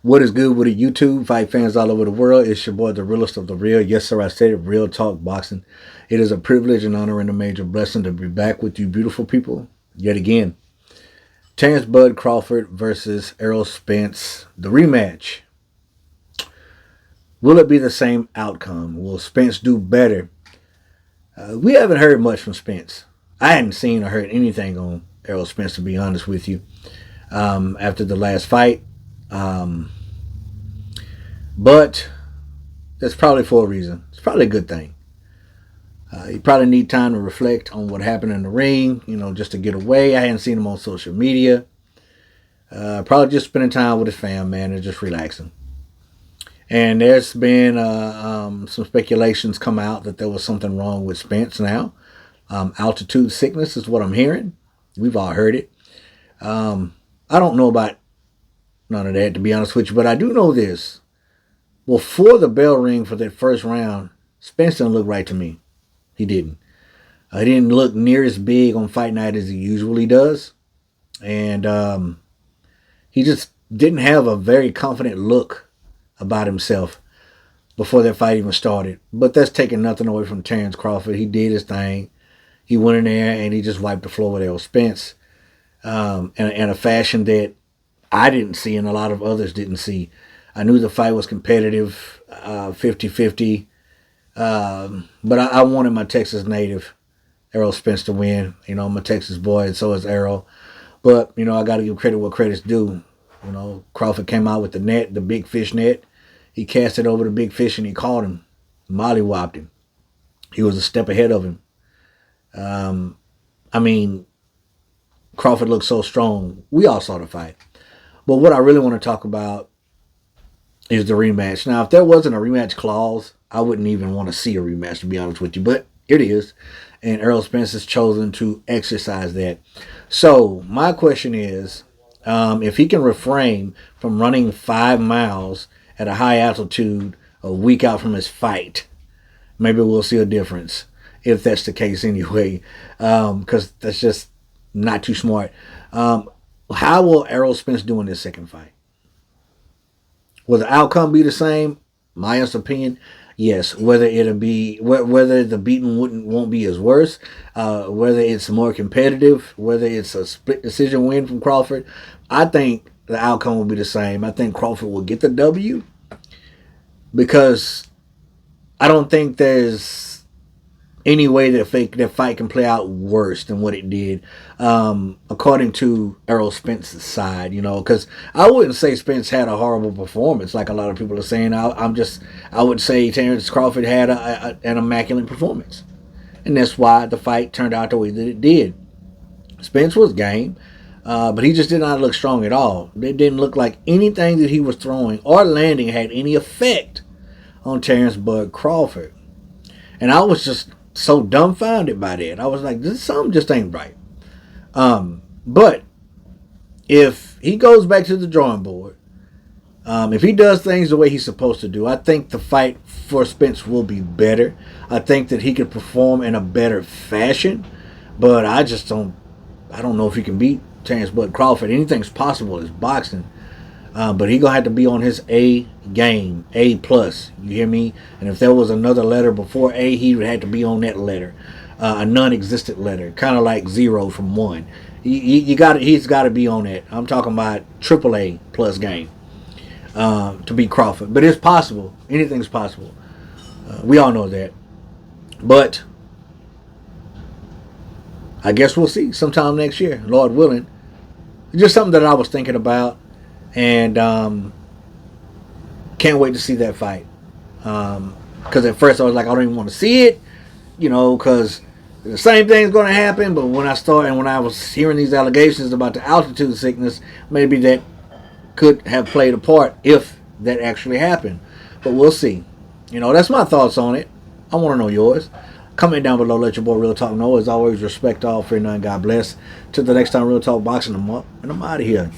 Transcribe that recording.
What is good with the YouTube? Fight fans all over the world. It's your boy, the realest of the real. Yes, sir, I said it. Real talk boxing. It is a privilege and honor and a major blessing to be back with you beautiful people yet again. Terence Bud Crawford versus Errol Spence. The rematch. Will it be the same outcome? Will Spence do better? We haven't heard much from Spence. I hadn't seen or heard anything on Errol Spence, to be honest with you, after the last fight. But that's probably for a reason. It's probably a good thing. You probably need time to reflect on what happened in the ring, just to get away. I hadn't seen him on social media. Probably just spending time with his fam, man, and just relaxing. And there's been some speculations come out that there was something wrong with Spence now. Altitude sickness is what I'm hearing. We've all heard it. I don't know about none of that, to be honest with you, but I do know this. Before the bell ring for that first round, Spence didn't look right to me. He didn't. He didn't look near as big on fight night as he usually does. And he just didn't have a very confident look about himself before that fight even started. But that's taking nothing away from Terence Crawford. He did his thing. He went in there and he just wiped the floor with Errol Spence in a fashion that I didn't see and a lot of others didn't see. I knew the fight was competitive, 50-50. But I wanted my Texas native, Errol Spence, to win. I'm a Texas boy, and so is Errol. But, I got to give credit where credit's due. Crawford came out with the net, the big fish net. He cast it over the big fish, and he caught him. Mollywopped him. He was a step ahead of him. Crawford looked so strong. We all saw the fight. But what I really want to talk about is the rematch. Now, if there wasn't a rematch clause, I wouldn't even want to see a rematch, to be honest with you. But it is. And Errol Spence has chosen to exercise that. So, my question is, if he can refrain from running 5 miles at a high altitude a week out from his fight, maybe we'll see a difference, if that's the case anyway, because that's just not too smart. How will Errol Spence do in this second fight? Will the outcome be the same? My honest opinion, yes. Whether the beating won't be as worse, whether it's more competitive, whether it's a split decision win from Crawford, I think the outcome will be the same. I think Crawford will get the W because I don't think there's any way that fight can play out worse than what it did, according to Errol Spence's side, because I wouldn't say Spence had a horrible performance like a lot of people are saying. I would say Terence Crawford had an immaculate performance, and that's why the fight turned out the way that it did. Spence was game, but he just did not look strong at all. It didn't look like anything that he was throwing or landing had any effect on Terence Bud Crawford, and I was just so dumbfounded by that. I was like, something just ain't right. But if he goes back to the drawing board, if he does things the way he's supposed to do, I think the fight for Spence will be better. I think that he could perform in a better fashion, but I don't know if he can beat Terence Bud Crawford. Anything's possible is boxing. But he gonna have to be on his A game, A plus. You hear me? And if there was another letter before A, he would have to be on that letter, a non-existent letter, kind of like 0 from 1. He's got to be on that. I'm talking about triple A plus game to beat Crawford. But it's possible. Anything's possible. We all know that. But I guess we'll see sometime next year, Lord willing. It's just something that I was thinking about. And can't wait to see that fight. Because at first I was like, I don't even want to see it, because the same thing's going to happen. But when I was hearing these allegations about the altitude sickness, maybe that could have played a part if that actually happened. But we'll see. That's my thoughts on it. I want to know yours. Comment down below. Let your boy Real Talk know. As always, respect all, fear none, God bless. Till the next time, Real Talk Boxing, I'm up and I'm out of here.